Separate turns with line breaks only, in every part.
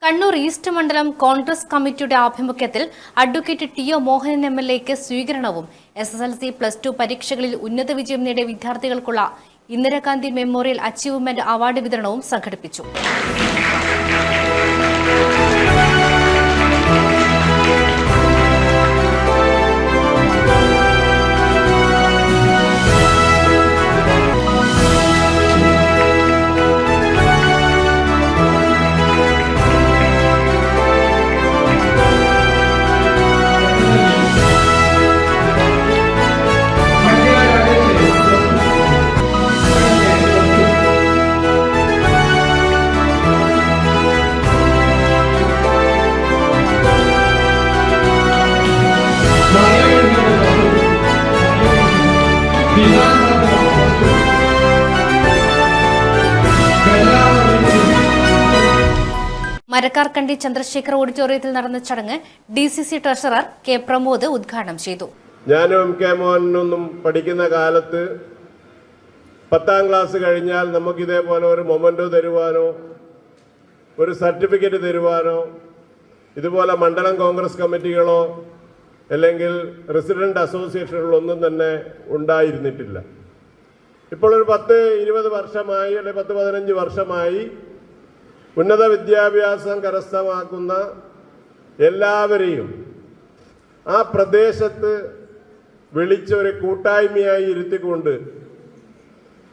Kannur east മണ്ഡലം കോൺഗ്രസ് കമ്മിറ്റിയുടെ ആഭിമുഖ്യത്തിൽ അഡ്വക്കേറ്റ് ടി.ഒ. മോഹനൻ എം.എൽ.എക്ക് സ്വീകരണവും SSLC+2 പരീക്ഷകളിൽ ഉന്നത വിജയം നേടിയ വിദ്യാർത്ഥികൾക്കുള്ള ഇന്ദിരാഗാന്ധി മെമ്മോറിയൽ അച്ചീവ്മെന്റ് അവാർഡ് വിതരണവും സംഘടിപ്പിച്ചു. മരക്കാർക്കണ്ടി ചന്ദ്രശേഖർ ഓഡിറ്റോറിയത്തിൽ നടന്ന ചടങ്ങ് DCC ട്രഷറർ കെ പ്രമോദ് ഉദ്ഘാടനം ചെയ്തു.
ഞാനും കെ മോഹനൊന്നും പഠിക്കുന്ന കാലത്ത് 10ാം ക്ലാസ് കഴിഞ്ഞാൽ നമുക്ക് ഇതേപോലെ ഒരു മൊമെന്റോ തരുവാനോ ഒരു സർട്ടിഫിക്കറ്റ് തരുവാനോ ഇതുപോലെ മണ്ഡലം കോൺഗ്രസ് കമ്മിറ്റികളോ അല്ലെങ്കിൽ റെസിഡന്റ് അസോസിയേഷനുകളൊന്നും തന്നെ ഉണ്ടായിരുന്നിട്ടില്ല. ഇപ്പോൾ ഒരു 10-20 വർഷമായി അല്ലെങ്കിൽ 10-15 വർഷമായി ഉന്നത വിദ്യാഭ്യാസം കരസ്ഥമാക്കുന്ന എല്ലാവരെയും ആ പ്രദേശത്ത് വിളിച്ചൊരു കൂട്ടായ്മയായി ഇരുത്തിക്കൊണ്ട്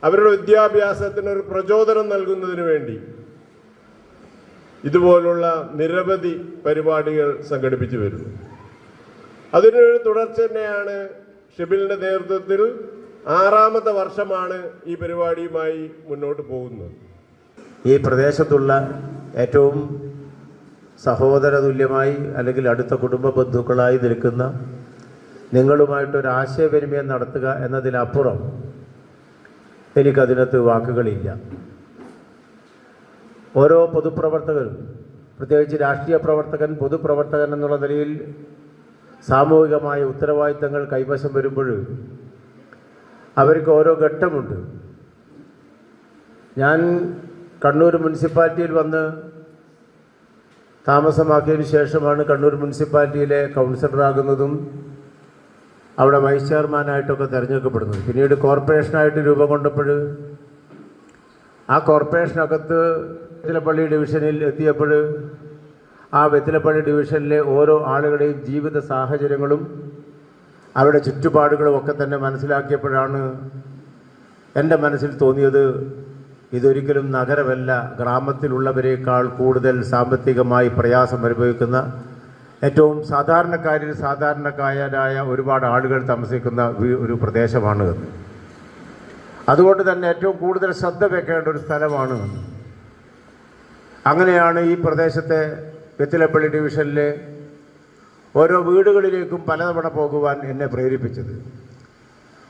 അവരുടെ വിദ്യാഭ്യാസത്തിന് ഒരു പ്രചോദനം നൽകുന്നതിന് വേണ്ടി ഇതുപോലുള്ള നിരവധി പരിപാടികൾ സംഘടിപ്പിച്ചു വരുന്നു. അതിനൊരു തുടർച്ച തന്നെയാണ് ഷിബിലിന്റെ നേതൃത്വത്തിൽ 6ാമത്തെ വർഷമാണ് ഈ പരിപാടിയുമായി മുന്നോട്ട് പോകുന്നത്.
ഈ പ്രദേശത്തുള്ള ഏറ്റവും സഹോദര തുല്യമായി അല്ലെങ്കിൽ അടുത്ത കുടുംബ ബന്ധുക്കളായി നിൽക്കുന്ന നിങ്ങളുമായിട്ടൊരു ആശയവിനിമയം നടത്തുക എന്നതിനപ്പുറം എനിക്കതിനകത്ത് വാക്കുകളില്ല. ഓരോ പൊതുപ്രവർത്തകരും, പ്രത്യേകിച്ച് രാഷ്ട്രീയ പ്രവർത്തകൻ, പൊതുപ്രവർത്തകൻ എന്നുള്ള നിലയിൽ സാമൂഹികമായ ഉത്തരവാദിത്തങ്ങൾ കൈവശം വരുമ്പോൾ അവർക്ക് ഓരോ ഘട്ടമുണ്ട്. ഞാൻ കണ്ണൂർ മുനിസിപ്പാലിറ്റിയിൽ വന്ന് താമസമാക്കിയതിന് ശേഷമാണ് കണ്ണൂർ മുനിസിപ്പാലിറ്റിയിലെ കൗൺസിലറാകുന്നതും അവിടെ വൈസ് ചെയർമാനായിട്ടൊക്കെ തിരഞ്ഞെടുക്കപ്പെടുന്നത്. പിന്നീട് കോർപ്പറേഷനായിട്ട് രൂപം കൊണ്ടപ്പോൾ ആ കോർപ്പറേഷനകത്ത് വെറ്റിലപ്പള്ളി ഡിവിഷനിൽ എത്തിയപ്പോൾ ആ വെറ്റിലപ്പള്ളി ഡിവിഷനിലെ ഓരോ ആളുകളുടെയും ജീവിത സാഹചര്യങ്ങളും അവരുടെ ചുറ്റുപാടുകളും ഒക്കെ തന്നെ മനസ്സിലാക്കിയപ്പോഴാണ് എൻ്റെ മനസ്സിൽ തോന്നിയത് ഇതൊരിക്കലും നഗരമല്ല, ഗ്രാമത്തിലുള്ളവരെക്കാൾ കൂടുതൽ സാമ്പത്തികമായി പ്രയാസം അനുഭവിക്കുന്ന ഏറ്റവും സാധാരണക്കാരായ ഒരുപാട് ആളുകൾ താമസിക്കുന്ന ഒരു പ്രദേശമാണ്. അതുകൊണ്ട് തന്നെ ഏറ്റവും കൂടുതൽ ശ്രദ്ധ വെക്കേണ്ട ഒരു സ്ഥലമാണ്. അങ്ങനെയാണ് ഈ പ്രദേശത്തെ വെറ്റിലപ്പള്ളി ഡിവിഷനിലെ ഓരോ വീടുകളിലേക്കും പലതവണ പോകുവാൻ എന്നെ പ്രേരിപ്പിച്ചത്.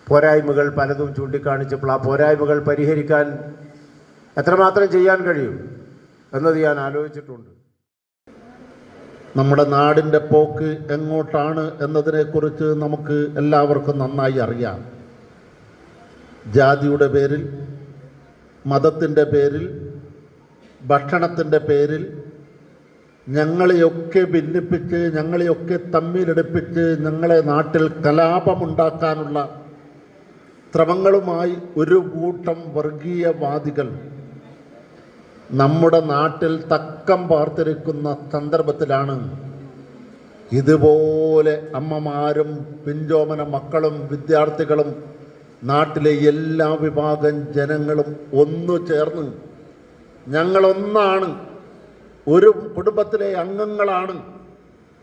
പോരായ്മകൾ പലതും ചൂണ്ടിക്കാണിച്ചപ്പോൾ ആ പോരായ്മകൾ പരിഹരിക്കാൻ എത്രമാത്രം ചെയ്യാൻ കഴിയും എന്നത് ഞാൻ ആലോചിച്ചിട്ടുണ്ട്.
നമ്മുടെ നാടിൻ്റെ പോക്ക് എങ്ങോട്ടാണ് എന്നതിനെക്കുറിച്ച് നമുക്ക് എല്ലാവർക്കും നന്നായി അറിയാം. ജാതിയുടെ പേരിൽ, മതത്തിൻ്റെ പേരിൽ, ഭക്ഷണത്തിൻ്റെ പേരിൽ ഞങ്ങളെയൊക്കെ ഭിന്നിപ്പിച്ച്, ഞങ്ങളെയൊക്കെ തമ്മിലെടുപ്പിച്ച് ഞങ്ങളെ നാട്ടിൽ കലാപമുണ്ടാക്കാനുള്ള ശ്രമങ്ങളുമായി ഒരു കൂട്ടം വർഗീയവാദികൾ നമ്മുടെ നാട്ടിൽ തക്കം പാർത്തിരിക്കുന്ന സന്ദർഭത്തിലാണ് ഇതുപോലെ അമ്മമാരും പിഞ്ചോമന മക്കളും വിദ്യാർത്ഥികളും നാട്ടിലെ എല്ലാ വിഭാഗം ജനങ്ങളും ഒന്നു ചേർന്ന് ഞങ്ങളൊന്നാണ്, ഒരു കുടുംബത്തിലെ അംഗങ്ങളാണ്,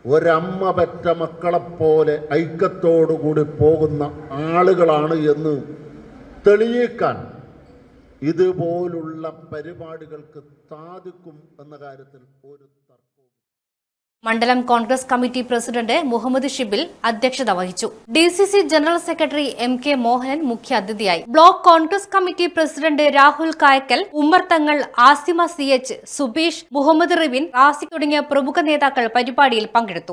ഒരമ്മ പെറ്റ മക്കളെപ്പോലെ ഐക്യത്തോടുകൂടി പോകുന്ന ആളുകളാണ് എന്ന് തെളിയിക്കാൻ ഇതുപോലുള്ള പരിപാടികൾക്ക് സാധിക്കും എന്ന കാര്യത്തിൽ ഒരു തർക്കവും.
മണ്ഡലം കോൺഗ്രസ് കമ്മിറ്റി പ്രസിഡന്റ് മുഹമ്മദ് ഷിബിൽ അധ്യക്ഷത വഹിച്ചു. DCC general secretary MK Mohanan മുഖ്യാതിഥിയായി. Block Congress committee president Rahul Kayakkal, Ummer Thangal, Asima CH, Subeesh, Muhammad Ribin, Rasik തുടങ്ങിയ പ്രമുഖ നേതാക്കൾ പരിപാടിയിൽ പങ്കെടുത്തു.